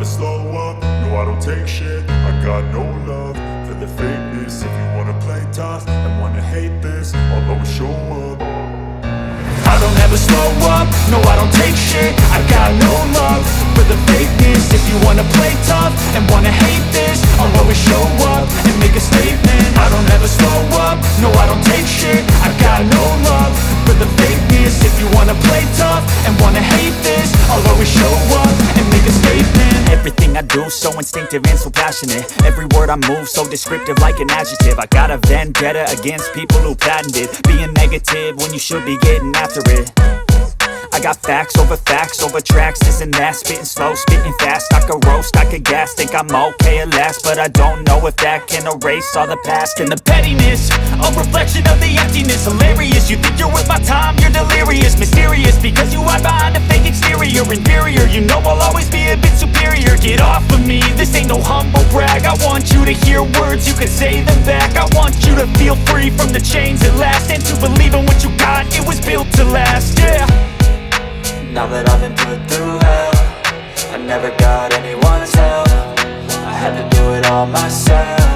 slow up, no I don't take shit. I got no love for the fakeness. If you wanna play tough and wanna hate this, I'll always show up. I don't ever slow up, no I don't take shit. I got no love for the fakeness. If you wanna play tough and wanna hate this, I'll always show up and make a statement. I don't ever slow up, no I don't take shit. I got no love for the fakeness. If you wanna play tough and wanna hate this, I'll always show up and make a statement. Everything I do so instinctive and so passionate. Every word I move so descriptive like an adjective. I got a vendetta against people who patented being negative when you should be getting after it. I got facts over tracks, this and that. Spitting slow, spitting fast. I could roast, I could gas. Think I'm okay at last, but I don't know if that can erase all the past. And the pettiness, a reflection of the emptiness. Hilarious, you think you're worth my time, you're delirious. Mysterious, because you hide behind a fake exterior. Inferior, you know I'll always be a bit superior. Get off of me, this ain't no humble brag. I want you to hear words, you can say them back. I want you to feel free from the chains at last, and to believe in what you got, it was built to last, yeah. Now that I've been put through hell, I never got anyone's help. I had to do it all myself.